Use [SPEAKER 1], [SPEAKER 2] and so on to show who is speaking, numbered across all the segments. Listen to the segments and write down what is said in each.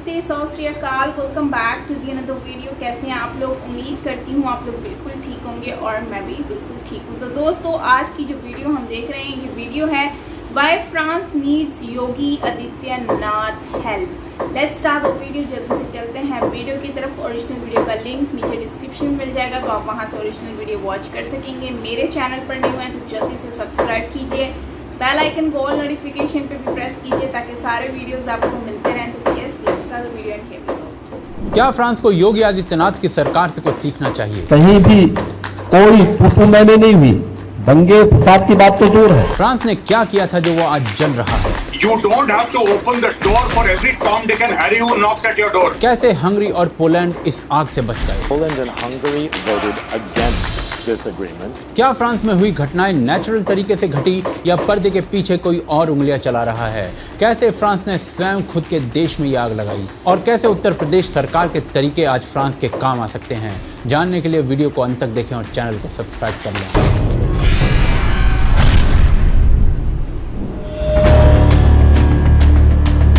[SPEAKER 1] नमस्ते, सत श्री अकाल, welcome back to the another video. कैसे हैं आप लोग? उम्मीद करती हूँ आप लोग बिल्कुल ठीक होंगे और मैं भी बिल्कुल ठीक हूँ। तो दोस्तों, आज की जो वीडियो हम देख रहे हैं, ये वीडियो है why France needs Yogi Adityanath help. Let's start the video. जल्दी से चलते हैं वीडियो की तरफ। ओरिजिनल वीडियो का लिंक नीचे डिस्क्रिप्शन में मिल जाएगा, तो आप वहाँ से ओरिजिनल वीडियो वॉच कर सकेंगे। मेरे चैनल पर न्यू हैं तो जल्दी से सब्सक्राइब कीजिए, बेल आइकन को ऑल नोटिफिकेशन पे भी प्रेस कीजिए ताकि सारे वीडियोस आपको मिलते रहें। तो yes, let's start the video and here we go.
[SPEAKER 2] क्या फ्रांस को योगी आदित्यनाथ की सरकार से कुछ सीखना चाहिए?
[SPEAKER 3] कहीं भी कोई फूफू मैंने नहीं हुई, दंगे फसाद की बात तो दूर है।
[SPEAKER 2] फ्रांस ने क्या किया था जो वो आज जल रहा है?
[SPEAKER 4] You don't have to open the door for every Tom, Dick and Harry who knocks at your door.
[SPEAKER 2] कैसे हंगरी और पोलैंड इस आग से बच गए?
[SPEAKER 5] Poland and Hungary voted against this agreement.
[SPEAKER 2] क्या फ्रांस में हुई घटनाएं नेचुरल तरीके से घटी या पर्दे के पीछे कोई और उंगलियां चला रहा है? कैसे फ्रांस ने स्वयं खुद के देश में ये आग लगाई और कैसे उत्तर प्रदेश सरकार के तरीके आज फ्रांस के काम आ सकते हैं? जानने के लिए वीडियो को अंत तक देखें और चैनल को सब्सक्राइब कर लें।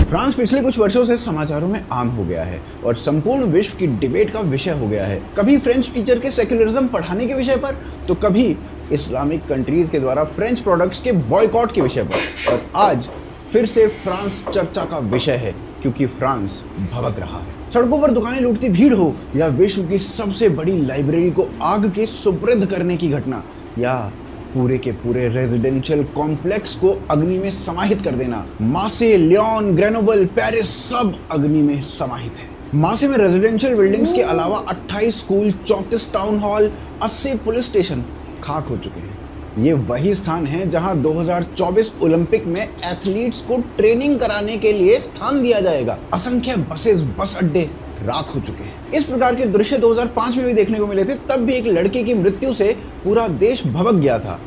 [SPEAKER 6] फ्रांस पिछले कुछ वर्षों से समाचारों में आम हो गया है और संपूर्ण विश्व की डिबेट का विषय हो गया है। कभी फ्रेंच टीचर के सेक्युलरिज्म पढ़ाने के विषय पर, तो कभी इस्लामिक कंट्रीज के द्वारा फ्रेंच प्रोडक्ट्स के बॉयकॉट के विषय पर। और आज फिर से फ्रांस चर्चा का विषय है, क्योंकि फ्रांस भभक रहा है। सड़कों पर दुकानें लूटती भीड़ हो, या विश्व की सबसे बड़ी लाइब्रेरी को आग के सुपुर्द करने की घटना, या पूरे के पूरे रेजिडेंशियल कॉम्प्लेक्स को अग्नि में समाहित कर देना। मार्से, लियोन, ग्रेनोबल, पेरिस सब अग्नि में समाहित है। मार्से में रेजिडेंशियल बिल्डिंग्स के अलावा 28 school, 34 town hall, 80 police station खाक हो चुके हैं। ये वही स्थान है जहां 2024 ओलंपिक में एथलीट्स को ट्रेनिंग कराने के लिए स्थान दिया जाएगा। असंख्य बसेस, बस अड्डे राख हो चुके हैं। इस प्रकार के दृश्य 2005 में भी देखने को मिले थे। तब भी एक लड़के की मृत्यु से पूरा देश भभक गया था,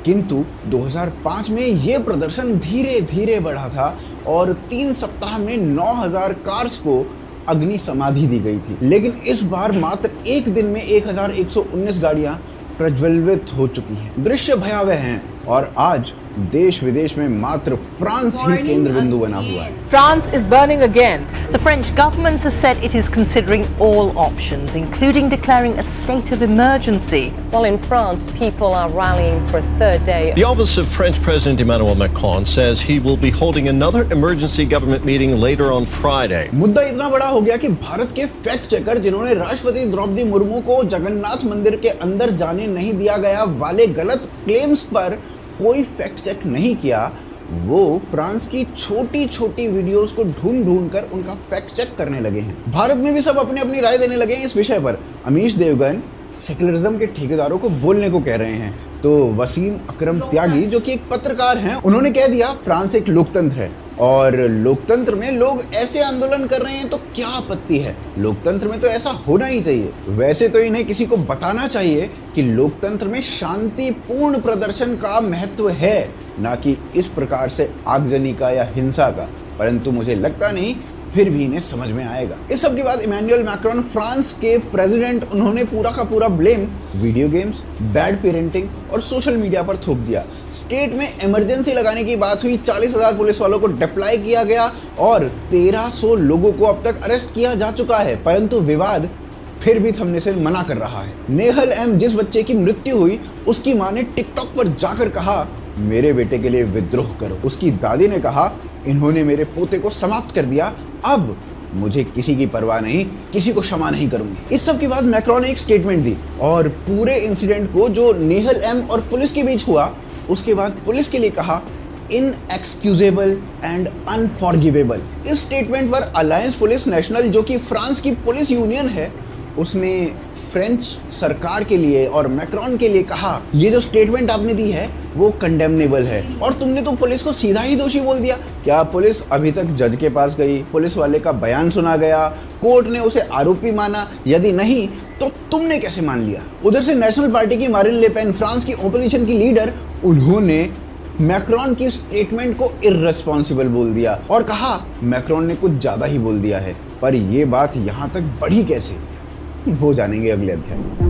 [SPEAKER 6] किंतु 2005 में ये प्रदर्शन धीरे धीरे बढ़ा था और 3 सप्ताह में 9000 कार्स को अग्नि समाधि दी गई थी। लेकिन इस बार मात्र एक दिन में 1119 गाड़ियां प्रज्वलित हो चुकी हैं। दृश्य भयावह हैं और आज देश विदेश में मात्र फ्रांस ही केंद्र बिंदु बना हुआ है।
[SPEAKER 7] France is burning again.
[SPEAKER 8] The French government has said it is considering all options, including declaring a state of emergency.
[SPEAKER 7] Well, in France, people are rallying for a third day.
[SPEAKER 9] The office of French President Emmanuel Macron says he will be holding another emergency government meeting later on Friday.
[SPEAKER 6] मुद्दा इतना बड़ा हो गया कि भारत के fact checker, जिन्होंने राष्ट्रपति द्रौपदी मुर्मू को जगन्नाथ मंदिर के अंदर जाने नहीं दिया गया वाले गलत क्लेम्स पर कोई फैक्ट चेक नहीं किया, वो फ्रांस की छोटी छोटी वीडियोस को ढूंढ ढूंढ कर उनका फैक्ट चेक करने लगे हैं। भारत में भी सब अपनी अपनी राय देने लगे हैं इस विषय पर। अमीश देवगन सेक्युलरिज्म के ठेकेदारों को बोलने को कह रहे हैं, तो वसीम अकरम त्यागी जो कि एक पत्रकार हैं, उन्होंने कह दिया फ्रांस एक लोकतंत्र है और लोकतंत्र में लोग ऐसे आंदोलन कर रहे हैं तो क्या आपत्ति है, लोकतंत्र में तो ऐसा होना ही चाहिए। वैसे तो इन्हें किसी को बताना चाहिए कि लोकतंत्र में शांतिपूर्ण प्रदर्शन का महत्व है, ना कि इस प्रकार से आगजनी का या हिंसा का, परंतु मुझे लगता नहीं फिर भी इन्हें समझ में आएगा। इस सब के बाद इमैनुअल मैक्रोन, फ्रांस के प्रेसिडेंट, उन्होंने पूरा का पूरा blame video games, bad parenting और सोशल मीडिया पर थोप दिया। स्टेट में इमरजेंसी लगाने की बात हुई, 40,000 पुलिस वालों को डिप्लॉय किया गया और 1300 लोगों को अब तक अरेस्ट किया जा चुका है, परंतु विवाद फिर भी थमने से मना कर रहा है। नेहल एम, जिस बच्चे की मृत्यु हुई, उसकी मां ने टिकटॉक पर जाकर कहा मेरे बेटे के लिए विद्रोह करो। उसकी दादी ने कहा इन्होंने मेरे पोते को समाप्त कर दिया, अब मुझे किसी की परवाह नहीं, किसी को क्षमा नहीं करूंगी। इस सब के बाद मैक्रोन ने एक स्टेटमेंट दी और पूरे इंसिडेंट को जो नेहल एम और पुलिस के बीच हुआ, उसके बाद पुलिस के लिए कहा इनएक्सक्यूजेबल एंड अनफॉरगिवेबल। इस स्टेटमेंट पर अलायंस पुलिस नेशनल, जो कि फ्रांस की पुलिस यूनियन है, उसने फ्रेंच सरकार के लिए और मैक्रोन के लिए कहा ये जो स्टेटमेंट आपने दी है वो कंडेमनेबल है और तुमने तो पुलिस को सीधा ही दोषी बोल दिया। क्या पुलिस अभी तक जज के पास गई, पुलिस वाले का बयान सुना गया, कोर्ट ने उसे आरोपी माना? यदि नहीं तो तुमने कैसे मान लिया? उधर से नेशनल पार्टी की मारिन ले पेन, फ्रांस की ओपोजिशन की लीडर, उन्होंने मैक्रोन की स्टेटमेंट को इर्रेस्पॉन्सिबल बोल दिया और कहा मैक्रोन ने कुछ ज्यादा ही बोल दिया है। पर यह बात यहां तक बढ़ी कैसे, वो जानेंगे अगले अध्याय में।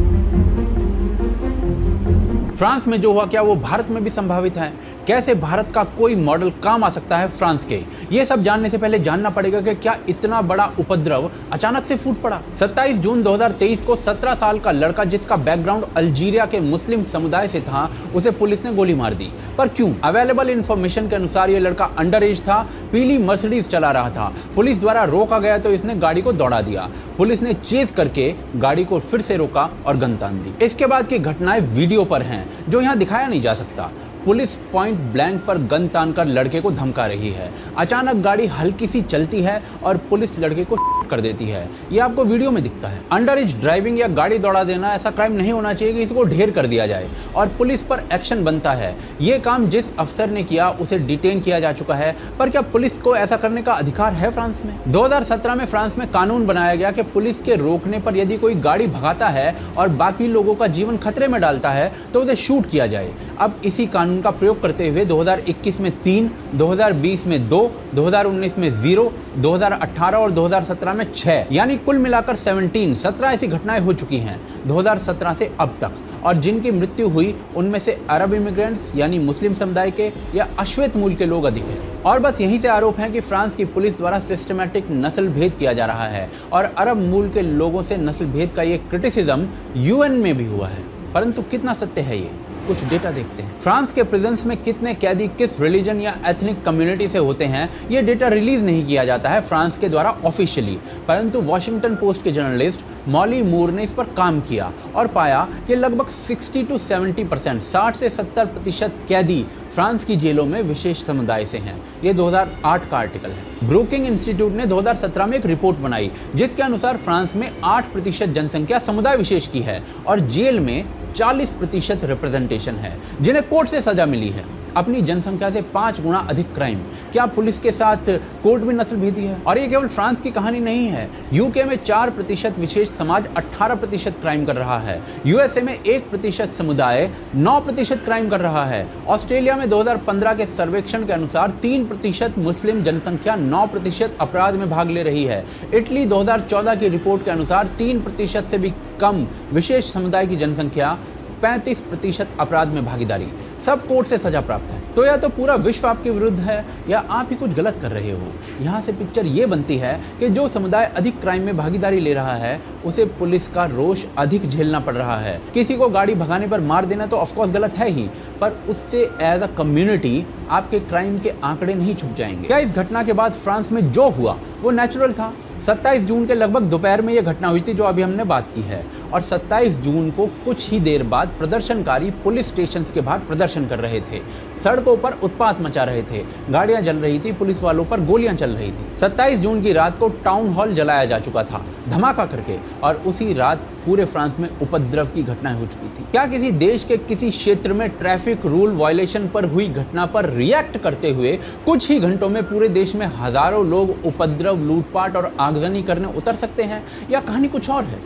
[SPEAKER 2] फ्रांस में जो हुआ क्या वो भारत में भी संभावित है? कैसे भारत का कोई मॉडल काम आ सकता है फ्रांस के, ये सब जानने से पहले जानना पड़ेगा कि क्या इतना बड़ा उपद्रव अचानक से फूट पड़ा। 27 जून 2023 को 17 साल का लड़का जिसका बैकग्राउंड अल्जीरिया के मुस्लिम समुदाय से था, उसे पुलिस ने गोली मार दी। पर क्यों? अवेलेबल इंफॉर्मेशन के अनुसार ये लड़का अंडर एज था, पीली मर्सिडीज चला रहा था। पुलिस द्वारा रोका गया तो इसने गाड़ी को दौड़ा दिया। पुलिस ने चेज करके गाड़ी को फिर से रोका और गन तान दी। इसके बाद की घटनाएं वीडियो पर हैं, जो यहाँ दिखाया नहीं जा सकता। पुलिस पॉइंट ब्लैंक पर गन तानकर लड़के को धमका रही है। अचानक गाड़ी हल्की सी चलती है और पुलिस लड़के को कर देती है। ये आपको वीडियो में दिखता है। अंडर एज ड्राइविंग या गाड़ी दौड़ा देना ऐसा क्राइम नहीं होना चाहिए कि इसको ढेर कर दिया जाए और पुलिस पर एक्शन बनता है। ये काम जिस अफसर ने किया उसे डिटेन किया जा चुका है। पर क्या पुलिस को ऐसा करने का अधिकार है फ्रांस में? 2017 में फ्रांस में कानून बनाया गया कि पुलिस के रोकने पर यदि कोई गाड़ी भगाता है और बाकी लोगों का जीवन खतरे में डालता है तो उसे शूट किया जाए। अब इसी कानून का प्रयोग करते हुए 2021 में 3, 2020 में 2, 2019 में 0, 2018 और 2017 में 6, यानी कुल मिलाकर 17 ऐसी घटनाएं हो चुकी हैं 2017 से अब तक। और जिनकी मृत्यु हुई उनमें से अरब इमिग्रेंट्स यानी मुस्लिम समुदाय के या अश्वेत मूल के लोग अधिक हैं। और बस यहीं से आरोप है कि फ्रांस की पुलिस द्वारा सिस्टमैटिक नस्ल भेद किया जा रहा है और अरब मूल के लोगों से नस्ल भेद का ये क्रिटिसिज्म यूएन में भी हुआ है। परंतु कितना सत्य है ये? कुछ डेटा देखते हैं। फ्रांस के प्रिजन्स में कितने कैदी किस रिलीजन या एथनिक कम्युनिटी से होते हैं, ये डेटा रिलीज नहीं किया जाता है फ्रांस के द्वारा ऑफिशियली। परंतु वॉशिंगटन पोस्ट के जर्नलिस्ट मॉली मूर ने इस पर काम किया और पाया कि लगभग 60 to 70%, 60 से 70% कैदी फ्रांस की जेलों में विशेष समुदाय से हैं। ये 2008 का आर्टिकल है। ब्रूकिंग इंस्टीट्यूट ने 2017 में एक रिपोर्ट बनाई जिसके अनुसार फ्रांस में 8% जनसंख्या समुदाय विशेष की है और जेल में 40% रिप्रेजेंटेशन है जिन्हें कोर्ट से सजा मिली है। अपनी जनसंख्या से 5 गुना अधिक क्राइम। क्या पुलिस के साथ कोर्ट भी नस्ल भेदी है? और ये केवल फ्रांस की कहानी नहीं है। यूके में 4% विशेष समाज 18% क्राइम कर रहा है। यूएसए में 1% समुदाय 9% क्राइम कर रहा है। ऑस्ट्रेलिया में 2015 के सर्वेक्षण के अनुसार 3% मुस्लिम जनसंख्या 9% अपराध में भाग ले रही है। इटली 2014 की रिपोर्ट के अनुसार 3% से भी कम विशेष समुदाय की जनसंख्या, 35% अपराध में भागीदारी। सब कोर्ट से सजा प्राप्त है। तो या तो पूरा विश्व आपके विरुद्ध है या आप ही कुछ गलत कर रहे हो। यहाँ से पिक्चर ये बनती है कि जो समुदाय अधिक क्राइम में भागीदारी ले रहा है उसे पुलिस का रोष अधिक झेलना पड़ रहा है। किसी को गाड़ी भगाने पर मार देना तो ऑफकोर्स गलत है ही, पर उससे एज अ कम्युनिटी आपके क्राइम के आंकड़े नहीं छुप जाएंगे। क्या इस घटना के बाद फ्रांस में जो हुआ वो नेचुरल था? 27 जून के लगभग दोपहर में यह घटना हुई थी जो अभी हमने बात की है और 27 जून को कुछ ही देर बाद प्रदर्शनकारी पुलिस स्टेशन के बाहर प्रदर्शन कर रहे थे। सड़कों पर उत्पात मचा रहे थे, गाड़ियां जल रही थी, पुलिस वालों पर गोलियां चल रही थी। 27 जून की रात को टाउन हॉल जलाया जा चुका था धमाका करके और उसी रात पूरे फ्रांस में उपद्रव की घटनाएं हो चुकी थी। क्या किसी देश के किसी क्षेत्र में ट्रैफिक रूल वायलेशन पर हुई घटना पर रिएक्ट करते हुए कुछ ही घंटों में पूरे देश में हजारों लोग उपद्रव, लूटपाट और आगजनी करने उतर सकते हैं या कहानी कुछ और है?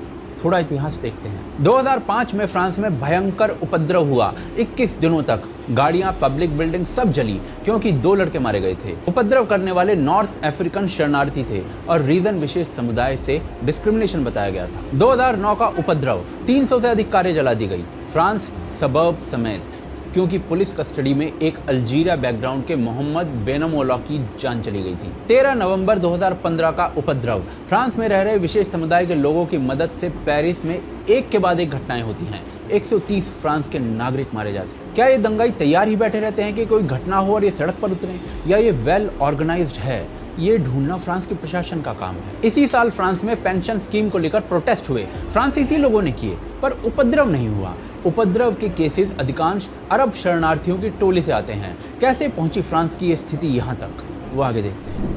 [SPEAKER 2] थोड़ा इतिहास देखते हैं। 2005 में फ्रांस में भयंकर उपद्रव हुआ। 21 दिनों तक गाड़ियां, पब्लिक बिल्डिंग सब जली क्योंकि 2 लड़के मारे गए थे। उपद्रव करने वाले नॉर्थ अफ्रीकन शरणार्थी थे और रीजन विशेष समुदाय से डिस्क्रिमिनेशन बताया गया था। 2009 का उपद्रव, 300 से अधिक कारें जला दी गई फ्रांस सबर्ब समेत, क्योंकि पुलिस कस्टडी में एक अल्जीरिया बैकग्राउंड के मोहम्मद बेनमोला की जान चली गई थी। 13 नवंबर 2015 का उपद्रव, फ्रांस में रह रहे विशेष समुदाय के लोगों की मदद से पेरिस में एक के बाद एक घटनाएं होती हैं। 130 फ्रांस के नागरिक मारे जाते हैं। क्या ये दंगाई तैयार ही बैठे रहते हैं कि कोई घटना हो और ये सड़क पर उतरें, या ये वेल ऑर्गेनाइज्ड है? ये ढूंढना फ्रांस के प्रशासन का काम है। इसी साल फ्रांस में पेंशन स्कीम को लेकर प्रोटेस्ट हुए, फ्रांसीसी लोगों ने किए, पर उपद्रव नहीं हुआ। उपद्रव के केसेस अधिकांश अरब शरणार्थियों की टोली से आते हैं। कैसे पहुंची फ्रांस की ये स्थिति यहाँ तक, वो आगे देखते हैं।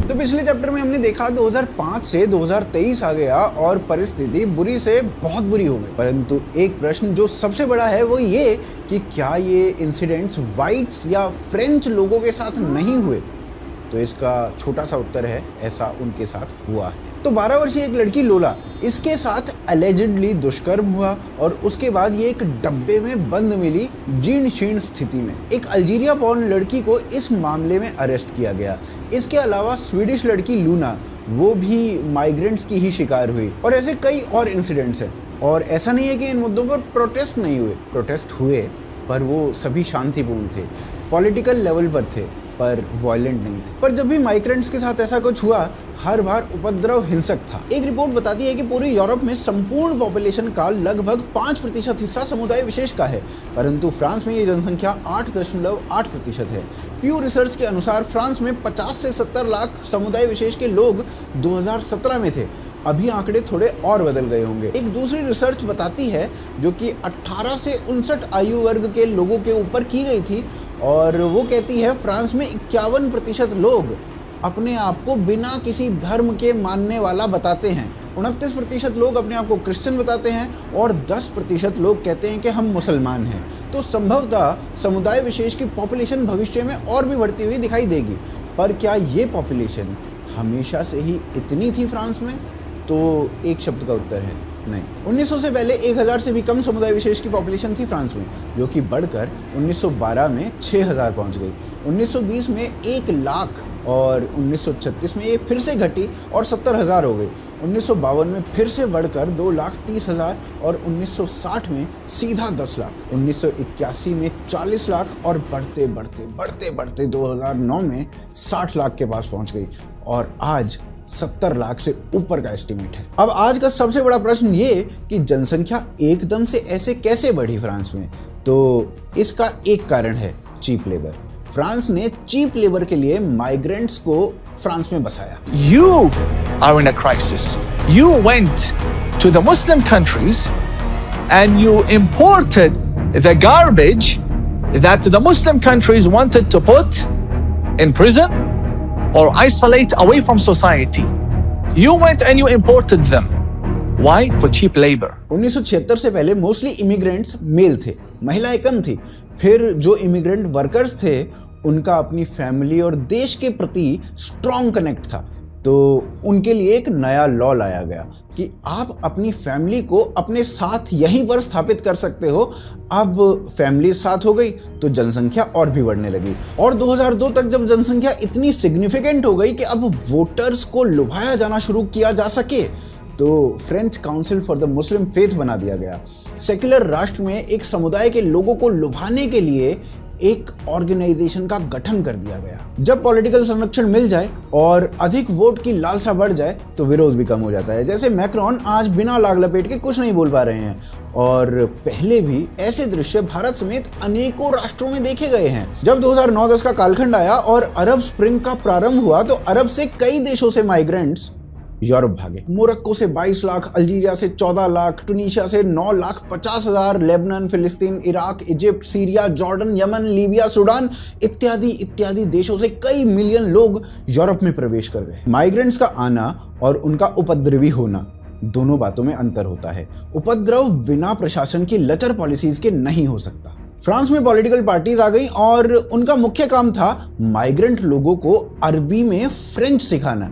[SPEAKER 6] तो पिछले चैप्टर में हमने देखा 2005 से 2023 आ गया और परिस्थिति बुरी से बहुत बुरी हो गई। परंतु एक प्रश्न जो सबसे बड़ा है वो ये कि क्या ये इंसिडेंट्स वाइट्स या फ्रेंच लोगों के साथ नहीं हुए? तो इसका छोटा सा उत्तर है, ऐसा उनके साथ हुआ है। तो 12 वर्षीय एक लड़की लोला, इसके साथ अलेजिडली दुष्कर्म हुआ और उसके बाद ये एक डब्बे में बंद मिली जीर्ण शीर्ण स्थिति में। एक अल्जीरिया बॉर्न लड़की को इस मामले में अरेस्ट किया गया। इसके अलावा स्वीडिश लड़की लूना, वो भी माइग्रेंट्स की ही शिकार हुई और ऐसे कई और इंसिडेंट्स हैं। और ऐसा नहीं है कि इन मुद्दों पर प्रोटेस्ट नहीं हुए, प्रोटेस्ट हुए, पर वो सभी शांतिपूर्ण थे, पॉलिटिकल लेवल पर थे, पर वायलेंट नहीं थे। पर जब भी माइग्रेंट्स के साथ ऐसा कुछ हुआ, हर बार उपद्रव हिंसक था। एक रिपोर्ट बताती है कि पूरे यूरोप में संपूर्ण पॉपुलेशन का लगभग 5% हिस्सा समुदाय विशेष का है, परंतु फ्रांस में ये जनसंख्या 8.8% है। प्यू रिसर्च के अनुसार फ्रांस में 50 से 70 लाख समुदाय विशेष के लोग 2017 में थे। अभी आंकड़े थोड़े और बदल गए होंगे। एक दूसरी रिसर्च बताती है, जो कि 18 से 59 आयु वर्ग के लोगों के ऊपर की गई थी, और वो कहती है फ्रांस में 51% लोग अपने आप को बिना किसी धर्म के मानने वाला बताते हैं, 29% लोग अपने आप को क्रिश्चियन बताते हैं, और 10% लोग कहते हैं कि हम मुसलमान हैं। तो संभवतः समुदाय विशेष की पॉपुलेशन भविष्य में और भी बढ़ती हुई दिखाई देगी। पर क्या ये पॉपुलेशन हमेशा से ही इतनी थी फ्रांस में? तो एक शब्द का उत्तर है नहीं। 1900 से पहले 1000 से भी कम समुदाय विशेष की पॉपुलेशन थी फ्रांस में, जो कि बढ़कर 1912 में 6000 पहुंच गई। 1920 में 1 लाख, और 1936 में ये फिर से घटी और 70,000 हो गई। 1952 में फिर से बढ़कर 2,30,000, और 1960 में सीधा 10 लाख। 1981 में 40 लाख, और बढ़ते बढ़ते बढ़ते बढ़ते 2009 में 60 लाख के पास पहुंच गई, और आज 70 लाख से ऊपर का एस्टिमेट है। अब आज का सबसे बड़ा प्रश्न ये कि जनसंख्या एकदम से ऐसे कैसे बढ़ी फ्रांस में? तो इसका एक कारण है चीप लेबर। फ्रांस ने चीप लेबर के लिए माइग्रेंट्स को फ्रांस में बसाया।
[SPEAKER 10] You are in a crisis. You went to the Muslim countries and you imported the garbage that the Muslim countries wanted to put in prison or isolate away from society. You went and you imported them. Why? For cheap labor.
[SPEAKER 6] 1976 से पहले mostly immigrants mail थे, महिलाएं कम थी। फिर जो immigrant workers थे, उनका अपनी फैमिली और देश के प्रति स्ट्रॉन्ग कनेक्ट था, तो उनके लिए एक नया लॉ लाया गया कि आप अपनी फैमिली को अपने साथ यहीं पर स्थापित कर सकते हो। अब फैमिली साथ हो गई तो जनसंख्या और भी बढ़ने लगी, और 2002 तक जब जनसंख्या इतनी सिग्निफिकेंट हो गई कि अब वोटर्स को लुभाया जाना शुरू किया जा सके, तो French council for the Muslim faith बना दिया गया। सेक्युलर राष्ट्र में एक समुदाय के लोगों को लुभाने के लिए एक ऑर्गेनाइजेशन का गठन कर दिया गया। जब पॉलिटिकल संरक्षण मिल जाए और अधिक वोट की लालसा बढ़ जाए, तो विरोध भी कम हो जाता है। जैसे मैक्रोन आज बिना लाग लपेट के कुछ नहीं बोल पा रहे हैं, और पहले भी ऐसे दृश्य भारत समेत अनेकों राष्ट्रों में देखे गए हैं। जब 2009-10 का कालखंड आया और अरब स्प्रिंग का प्रारंभ हुआ, तो अरब से कई देशों से माइग्रेंट्स यूरोप भागे। मोरक्को से 22 लाख, अल्जीरिया से 14 लाख, टूनीशिया से 9,50,000, लेबनान, फिलिस्तीन, Iraq, Egypt, Syria, Jordan, Yemen, Libya, Sudan इत्यादि इत्यादि देशों से कई मिलियन लोग यूरोप में प्रवेश कर गए। माइग्रेंट्स का आना और उनका उपद्रवी होना, दोनों बातों में अंतर होता है। उपद्रव बिना प्रशासन की लचर पॉलिसीज के नहीं हो सकता। फ्रांस में पॉलिटिकल पार्टीज आ गई और उनका मुख्य काम था माइग्रेंट लोगों को अरबी में फ्रेंच सिखाना,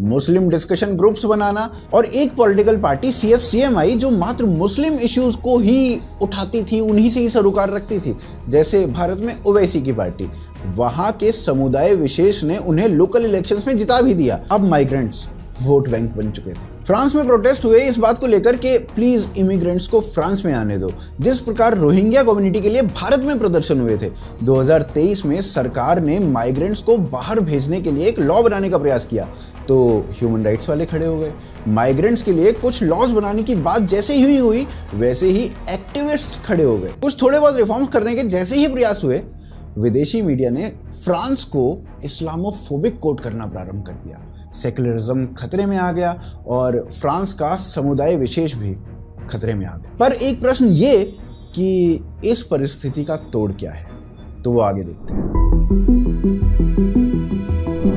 [SPEAKER 6] मुस्लिम डिस्कशन ग्रुप्स बनाना, और एक पॉलिटिकल पार्टी CFCM आई जो मात्र मुस्लिम इश्यूज को ही उठाती थी, उन्हीं से ही सरोकार रखती थी। जैसे भारत में ओवैसी की पार्टी, वहां के समुदाय विशेष ने उन्हें लोकल इलेक्शंस में जिता भी दिया। अब माइग्रेंट्स वोट बैंक बन चुके थे। फ्रांस में प्रोटेस्ट हुए इस बात को लेकर कि प्लीज इमिग्रेंट्स को फ्रांस में आने दो, जिस प्रकार रोहिंग्या कम्युनिटी के लिए भारत में प्रदर्शन हुए थे। 2023 में सरकार ने माइग्रेंट्स को बाहर भेजने के लिए एक लॉ बनाने का प्रयास किया, तो ह्यूमन राइट्स वाले खड़े हो गए। माइग्रेंट्स के लिए कुछ लॉज बनाने की बात जैसे ही हुई वैसे ही एक्टिविस्ट्स खड़े हो गए। कुछ थोड़े बहुत रिफॉर्म्स करने के जैसे ही प्रयास हुए, विदेशी मीडिया ने फ्रांस को इस्लामोफोबिक कोट करना प्रारंभ कर दिया। सेक्युलरिज्म खतरे में आ गया और फ्रांस का समुदाय विशेष भी खतरे में आ गया। पर एक प्रश्न ये कि इस परिस्थिति का तोड़ क्या है, तो वो आगे देखते हैं।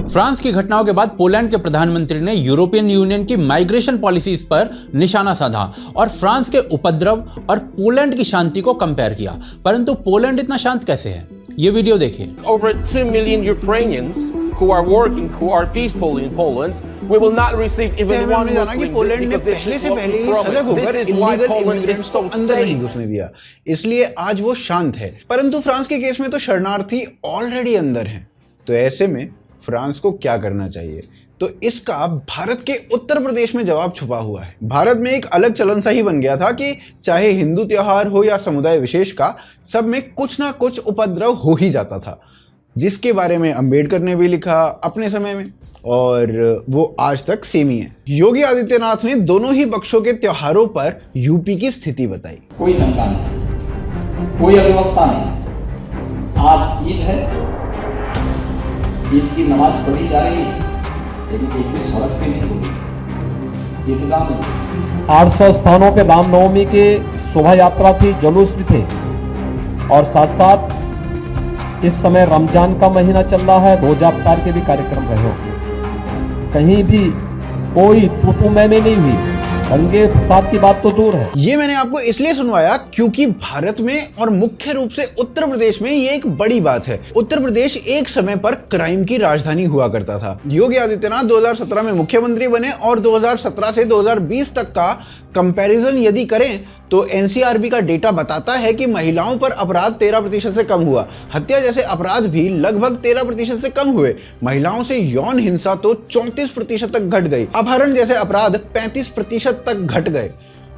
[SPEAKER 2] फ्रांस की घटनाओं के बाद पोलैंड के प्रधानमंत्री ने यूरोपियन यूनियन की माइग्रेशन पॉलिसीज पर निशाना साधा और फ्रांस के उपद्रव और पोलैंड की शांति को कंपेयर किया। परंतु पोलैंड इतना शांत कैसे है, ये वीडियो देखिए।
[SPEAKER 11] Over 2 million Ukrainians who are working, who are peaceful in Poland, we will not receive even one Muslim
[SPEAKER 6] Poland ने पहले से पहले ही सजग होकर इलीगल इमिग्रेंट्स को अंदर नहीं घुसने दिया, इसलिए आज वो शांत है। परंतु फ्रांस के केस में तो शरणार्थी ऑलरेडी अंदर हैं। तो ऐसे में फ्रांस को क्या करना चाहिए? तो इसका भारत के उत्तर प्रदेश में जवाब छुपा हुआ है। भारत में एक अलग चलन सा ही बन गया था कि चाहे हिंदू त्योहार हो या समुदाय विशेष का, सब में कुछ ना कुछ उपद्रव हो ही जाता था, जिसके बारे में अंबेडकर ने भी लिखा अपने समय में, और वो आज तक सेम ही है। योगी आदित्यनाथ ने दोनों ही पक्षों के त्योहारों पर यूपी की स्थिति बताई।
[SPEAKER 12] कोई शंका नहीं, कोई अव्यवस्था नहीं। आज ईद है, ईद की नमाज पढ़ी जा रही है, लेकिन एक भी सड़क पे नहीं होगी, इंतजाम नहीं।
[SPEAKER 3] 800 स्थानों पे रामनवमी के शोभा यात्रा थी, जुलूस भी थे, और साथ साथ इस समय रमजान का महीना चल रहा है, रोजा अफ्तार के भी कार्यक्रम रहे होंगे। कहीं भी कोई तू मैंने नहीं हुई, दंगे फसाद की बात तो दूर है।
[SPEAKER 6] ये मैंने आपको इसलिए सुनवाया क्योंकि भारत में और मुख्य रूप से उत्तर प्रदेश में ये एक बड़ी बात है। उत्तर प्रदेश एक समय पर क्राइम की राजधानी हुआ करता था। योगी आदित्यनाथ 2017 में मुख्यमंत्री बने और 2017 से 2020 तक का कंपैरिजन यदि करें तो एनसीआरबी का डेटा बताता है कि महिलाओं पर अपराध 13% से कम हुआ, हत्या जैसे अपराध भी लगभग 13% से कम हुए, महिलाओं से यौन हिंसा तो 34% तक घट गई, अपहरण जैसे अपराध 35% तक घट गए,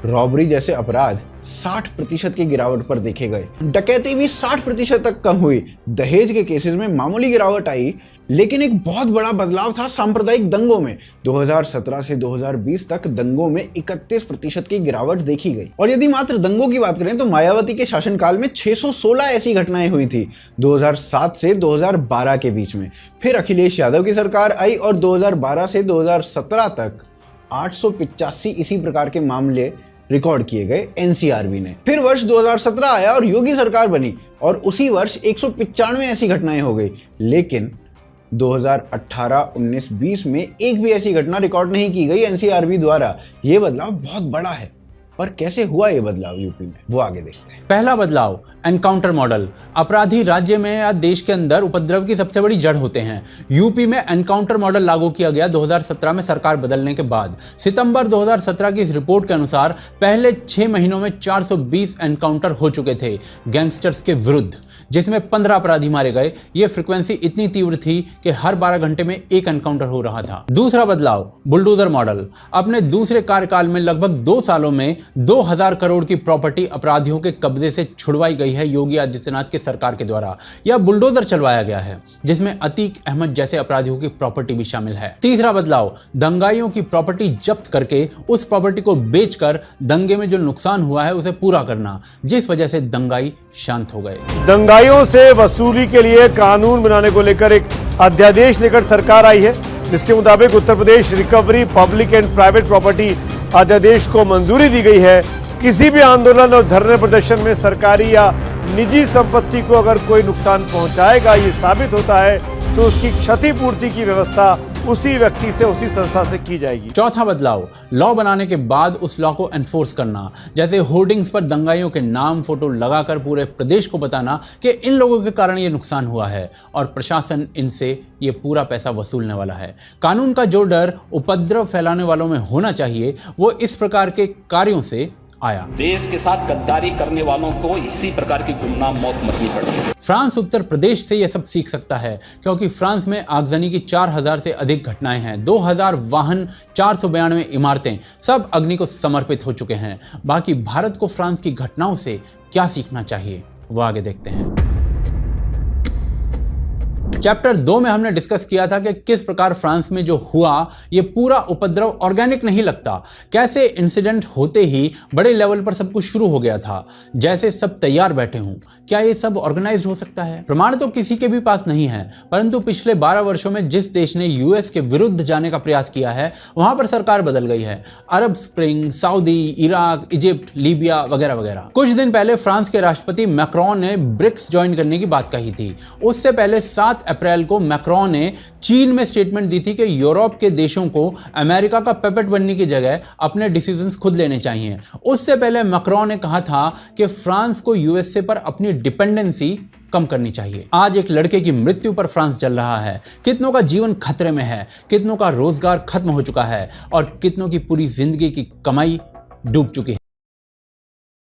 [SPEAKER 6] रॉबरी जैसे अपराध 60% की गिरावट पर देखे गए, डकैती भी 60% तक कम हुई, दहेज के केसेस में मामूली गिरावट आई, लेकिन एक बहुत बड़ा बदलाव था सांप्रदायिक दंगों में। 2017 से 2020 तक दंगों में 31% की गिरावट देखी गई। और यदि मात्र दंगों की बात करें तो मायावती के शासनकाल में 616 ऐसी घटनाएं हुई थी 2007 से 2012 के बीच में। फिर अखिलेश यादव की सरकार आई और 2012 से 2017 तक 885 इसी प्रकार के मामले रिकॉर्ड किए गए एनसीआरबी ने। फिर वर्ष 2017 आया और योगी सरकार बनी और उसी वर्ष 195 ऐसी घटनाएं हो गई, लेकिन 2018, 19, 20 में एक भी ऐसी घटना रिकॉर्ड नहीं की गई एनसीआरबी द्वारा। यह बदलाव बहुत बड़ा है, पर कैसे हुआ यह बदलाव यूपी में, वो आगे देखते हैं।
[SPEAKER 2] पहला बदलाव, एनकाउंटर मॉडल। अपराधी राज्य में या देश के अंदर उपद्रव की सबसे बड़ी जड़ होते हैं। यूपी में एनकाउंटर मॉडल लागू किया गया 2017 में सरकार बदलने के बाद। सितंबर 2017 की इस रिपोर्ट के अनुसार पहले 6 महीनों में 420 एनकाउंटर हो चुके थे गैंगस्टर्स के विरुद्ध, जिसमें 15 अपराधी मारे गए। यह फ्रिक्वेंसी इतनी तीव्र थी कि हर 12 घंटे में एक एनकाउंटर हो रहा था। दूसरा बदलाव, बुलडोजर मॉडल। अपने दूसरे कार्यकाल में लगभग 2 सालों में 2000 करोड़ की प्रॉपर्टी अपराधियों के कब्जे से छुड़वाई गई है योगी आदित्यनाथ की सरकार के द्वारा। यह बुलडोजर चलवाया गया है, जिसमें अतीक अहमद जैसे अपराधियों की प्रॉपर्टी भी शामिल है। तीसरा बदलाव, दंगाइयों की प्रॉपर्टी जब्त करके उस प्रॉपर्टी को बेचकर दंगे में जो नुकसान हुआ है उसे पूरा करना, जिस वजह से दंगाई शांत हो गए।
[SPEAKER 13] दंगाइयों से वसूली के लिए कानून बनाने को लेकर एक अध्यादेश लेकर सरकार आई है, जिसके मुताबिक Uttar Pradesh recovery public and private property अध्यादेश को मंजूरी दी गई है। किसी भी आंदोलन और धरने प्रदर्शन में सरकारी या निजी संपत्ति को अगर कोई नुकसान पहुंचाएगा, ये साबित होता है, तो उसकी क्षतिपूर्ति की व्यवस्था उसी व्यक्ति से, उसी संस्था से की जाएगी।
[SPEAKER 2] चौथा बदलाव, लॉ बनाने के बाद उस लॉ को एनफोर्स करना, जैसे होर्डिंग्स पर दंगाइयों के नाम, फोटो लगाकर पूरे प्रदेश को बताना कि इन लोगों के कारण ये नुकसान हुआ है और प्रशासन इनसे ये पूरा पैसा वसूलने वाला है। कानून का जो डर उपद्रव फैलाने वालों में होना चाहिए, वो इस प्रकार के कार्यों से आया।
[SPEAKER 14] देश के साथ गद्दारी करने वालों को इसी प्रकार की गुमनाम मौत मरनी पड़ती है।
[SPEAKER 2] फ्रांस उत्तर प्रदेश से यह सब सीख सकता है, क्योंकि फ्रांस में आगजनी की 4000 से अधिक घटनाएं हैं। 2000 वाहन, 492 इमारतें, सब अग्नि को समर्पित हो चुके हैं। बाकी भारत को फ्रांस की घटनाओं से क्या सीखना चाहिए, वो आगे देखते हैं। चैप्टर 2 में हमने डिस्कस किया था कि किस प्रकार फ्रांस में जो हुआ ये पूरा उपद्रव ऑर्गेनिक नहीं लगता, कैसे इंसिडेंट होते ही बड़े लेवल पर सब कुछ शुरू हो गया था, जैसे सब तैयार बैठे हों। क्या ये सब ऑर्गेनाइज्ड हो सकता है? प्रमाण तो किसी के भी पास नहीं है, परंतु पिछले 12 वर्षों में जिस देश ने यूएस के विरुद्ध जाने का प्रयास किया है, वहां पर सरकार बदल गई है। Arab Spring, Saudi, Iraq, Egypt, Libya वगैरह वगैरह। कुछ दिन पहले फ्रांस के राष्ट्रपति मैक्रोन ने ब्रिक्स ज्वाइन करने की बात कही थी। उससे पहले 7 अप्रैल को मैक्रोन ने चीन में स्टेटमेंट दी थी कि यूरोप के देशों को अमेरिका का पेपेट बनने की जगह अपने डिसीजंस खुद लेने चाहिए। उससे पहले मैक्रोन ने कहा था कि फ्रांस को यूएसए पर अपनी डिपेंडेंसी कम करनी चाहिए। आज एक लड़के की मृत्यु पर फ्रांस जल रहा है, कितनों का जीवन खतरे में है, कितनों का रोजगार खत्म हो चुका है और कितनों की पूरी जिंदगी की कमाई डूब चुकी है।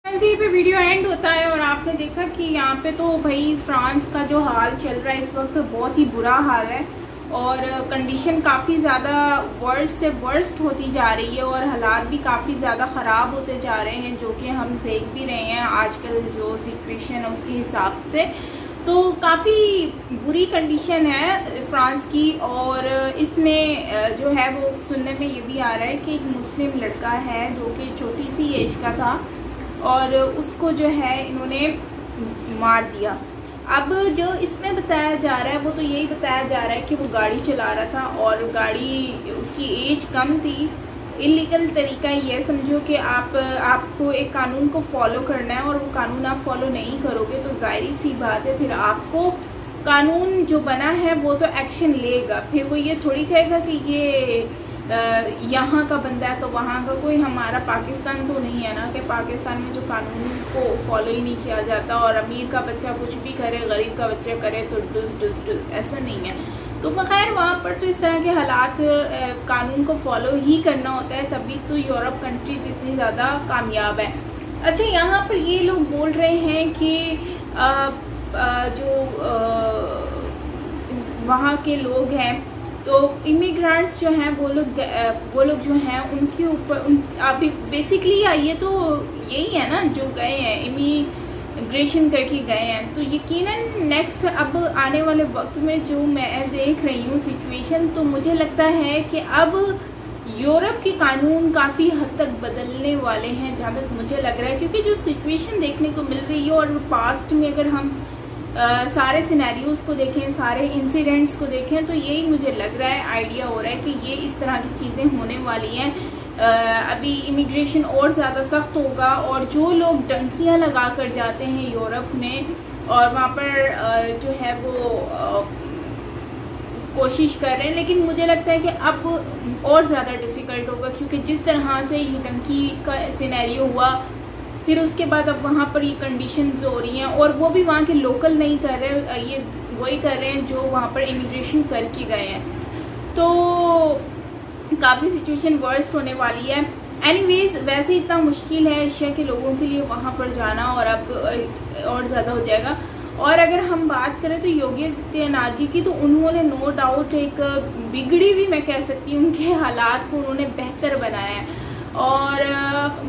[SPEAKER 1] यहीं पे वीडियो एंड होता है और आपने देखा कि यहाँ पे तो भाई फ्रांस का जो हाल चल रहा है इस वक्त बहुत ही बुरा हाल है और कंडीशन काफ़ी ज़्यादा वर्स्ट से वर्स्ट होती जा रही है और हालात भी काफ़ी ज़्यादा ख़राब होते जा रहे हैं, जो कि हम देख भी रहे हैं आजकल जो सिचुएशन है उसके हिसाब से। तो काफ़ी बुरी कंडीशन है फ्रांस की। और इसमें जो है वो सुनने में ये भी आ रहा है कि एक मुस्लिम लड़का है जो कि छोटी सी एज का था और उसको जो है इन्होंने मार दिया। अब जो इसमें बताया जा रहा है वो तो यही बताया जा रहा है कि वो गाड़ी चला रहा था और गाड़ी उसकी एज कम थी। इलीगल तरीका ये समझो कि आपको एक कानून को फॉलो करना है और वो कानून आप फॉलो नहीं करोगे तो जाहिर सी बात है फिर आपको कानून जो बना है वो तो एक्शन लेगा। फिर वो ये थोड़ी कहेगा कि ये यहाँ का बंदा है तो वहाँ का कोई हमारा पाकिस्तान तो नहीं है ना कि पाकिस्तान में जो कानून को फॉलो ही नहीं किया जाता और अमीर का बच्चा कुछ भी करे गरीब का बच्चा करे तो डुस ऐसा नहीं है। तो बगैर वहाँ पर तो इस तरह के हालात कानून को फॉलो ही करना होता है, तभी तो यूरोप कंट्रीज इतनी ज़्यादा कामयाब है। अच्छा, यहाँ पर ये लोग बोल रहे हैं कि जो वहाँ के लोग हैं तो इमिग्रेंट्स जो हैं वो लोग जो हैं उनके ऊपर अभी बेसिकली ये तो यही है ना जो गए हैं इमिग्रेशन करके गए हैं, तो यकीनन नेक्स्ट अब आने वाले वक्त में जो मैं देख रही हूँ सिचुएशन, तो मुझे लगता है कि अब यूरोप के कानून काफ़ी हद तक बदलने वाले हैं जहाँ तक मुझे लग रहा है, क्योंकि जो सिचुएशन देखने को मिल रही है और पास्ट में अगर हम सारे सिनेरियोज़ को देखें, सारे इंसिडेंट्स को देखें, तो यही मुझे लग रहा है, आइडिया हो रहा है कि ये इस तरह की चीज़ें होने वाली हैं। अभी इमिग्रेशन और ज़्यादा सख्त होगा और जो लोग डंकियां लगा कर जाते हैं यूरोप में और वहाँ पर जो है वो कोशिश कर रहे हैं, लेकिन मुझे लगता है कि अब और ज़्यादा डिफ़िकल्ट होगा, क्योंकि जिस तरह से ये डंकी का सिनेरियो हुआ फिर उसके बाद अब वहाँ पर ये कंडीशंस हो रही हैं और वो भी वहाँ के लोकल नहीं कर रहे, ये वही कर रहे हैं जो वहाँ पर इमिग्रेशन करके गए हैं। तो काफ़ी सिचुएशन वर्स्ट होने वाली है। एनीवेज, वैसे इतना मुश्किल है एशिया के लोगों के लिए वहाँ पर जाना और अब और ज़्यादा हो जाएगा। और अगर हम बात करें तो योगी आदित्यनाथ जी की, तो उन्होंने नो डाउट एक बिगड़ी भी, मैं कह सकती हूँ, उनके हालात को उन्होंने बेहतर बनाया है। और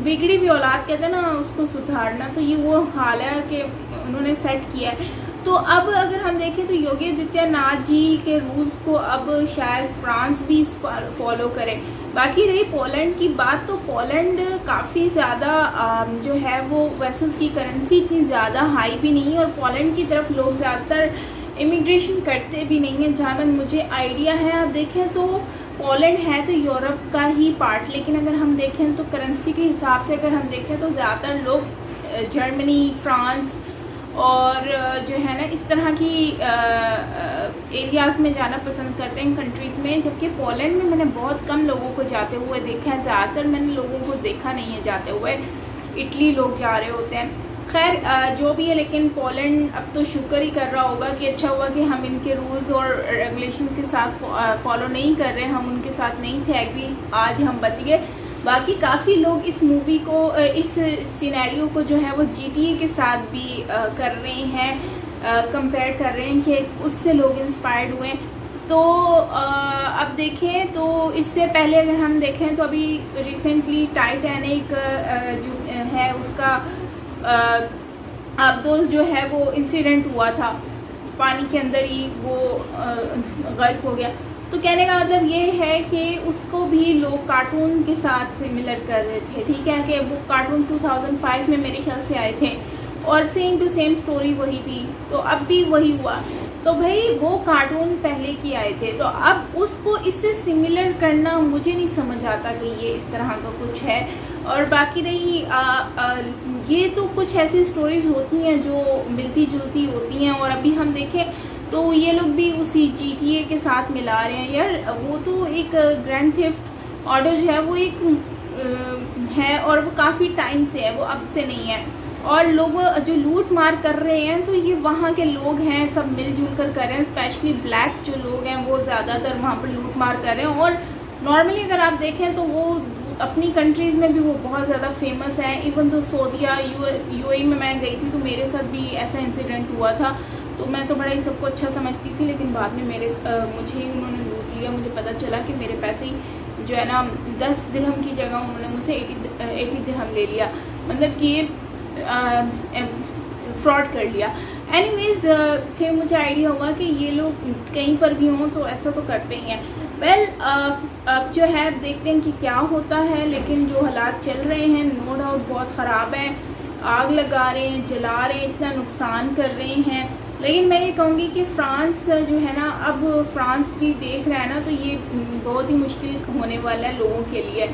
[SPEAKER 1] बिगड़ी भी औलाद कहते हैं ना उसको सुधारना, तो ये वो हाल है कि उन्होंने सेट किया है। तो अब अगर हम देखें तो योगी आदित्यनाथ जी के रूल्स को अब शायद फ्रांस भी फॉलो करे। बाकी रही पोलैंड की बात, तो पोलैंड काफ़ी ज़्यादा जो है वो वेसल्स की करेंसी इतनी ज़्यादा हाई भी नहीं है और पोलैंड की तरफ लोग ज़्यादातर इमिग्रेशन करते भी नहीं हैं, जहाँ तक मुझे आइडिया है। आप देखें तो पोलैंड है तो यूरोप का ही पार्ट, लेकिन अगर हम देखें तो करेंसी के हिसाब से अगर हम देखें तो ज़्यादातर लोग जर्मनी, फ्रांस और जो है ना इस तरह की एरियाज़ में जाना पसंद करते हैं कंट्रीज़ में, जबकि पोलैंड में मैंने बहुत कम लोगों को जाते हुए देखा है। ज़्यादातर मैंने लोगों को देखा नहीं है जाते हुए, इटली लोग जा रहे होते हैं। खैर जो भी है, लेकिन पोलैंड अब तो शुक्र ही कर रहा होगा कि अच्छा हुआ कि हम इनके रूल्स और रेगुलेशन के साथ फॉलो नहीं कर रहे, हम उनके साथ नहीं थे एग्री, आज हम बच गए। बाकी काफ़ी लोग इस मूवी को, इस सिनेरियो को जो है वो GTA के साथ भी कर रहे हैं, कंपेयर कर रहे हैं कि उससे लोग इंस्पायर्ड हुए। तो अब देखें तो इससे पहले अगर हम देखें तो अभी रिसेंटली टाइटैनिक जो है उसका अब्दुल जो है वो इंसिडेंट हुआ था, पानी के अंदर ही वो गर्क हो गया। तो कहने का मतलब ये है कि उसको भी लोग कार्टून के साथ सिमिलर कर रहे थे, ठीक है, कि वो कार्टून 2005 में मेरे ख्याल से आए थे और सेम टू सेम स्टोरी वही थी, तो अब भी वही हुआ। तो भाई वो कार्टून पहले की आए थे, तो अब उसको इससे सिमिलर करना मुझे नहीं समझ आता कि ये इस तरह का कुछ है। और बाकी रही ये तो कुछ ऐसी स्टोरीज़ होती हैं जो मिलती जुलती होती हैं, और अभी हम देखें तो ये लोग भी उसी GTA के साथ मिला रहे हैं। यार वो तो एक ग्रैंड थेफ्ट ऑटो जो है वो एक है और वो काफ़ी टाइम से है, वो अब से नहीं है। और लोग जो लूट मार कर रहे हैं तो ये वहाँ के लोग हैं, सब मिलजुल कर रहे हैं, स्पेशली ब्लैक जो लोग हैं वो ज़्यादातर वहाँ पर लूट मार कर रहे हैं। और नॉर्मली अगर आप देखें तो वो अपनी कंट्रीज़ में भी वो बहुत ज़्यादा फेमस है। इवन तो सऊदीया UAE में मैं गई थी तो मेरे साथ भी ऐसा इंसिडेंट हुआ था, तो मैं तो बड़ा ही सबको अच्छा समझती थी, लेकिन बाद में मुझे उन्होंने लूट लिया। मुझे पता चला कि मेरे पैसे जो है ना 10 दिरहम की जगह उन्होंने मुझसे 80 दिरहम ले लिया, मतलब कि फ्रॉड कर लिया। एनीवेज फिर मुझे आइडिया हुआ कि ये लोग कहीं पर भी हों तो ऐसा तो करते ही हैं। वेल अब जो है देखते हैं कि क्या होता है, लेकिन जो हालात चल रहे हैं नो डाउट बहुत ख़राब है। आग लगा रहे हैं, जला रहे हैं, इतना नुकसान कर रहे हैं। लेकिन मैं ये कहूँगी कि फ्रांस जो है ना, अब फ्रांस भी देख रहा है ना, तो ये बहुत ही मुश्किल होने वाला है लोगों के लिए।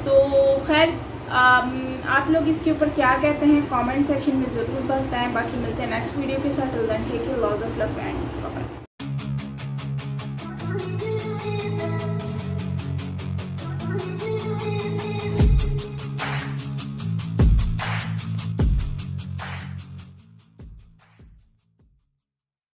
[SPEAKER 1] तो खैर आप लोग इसके ऊपर क्या कहते हैं कमेंट सेक्शन में ज़रूर बताएं। बाकी मिलते हैं नेक्स्ट वीडियो के साथ। Till then take care, lots of love and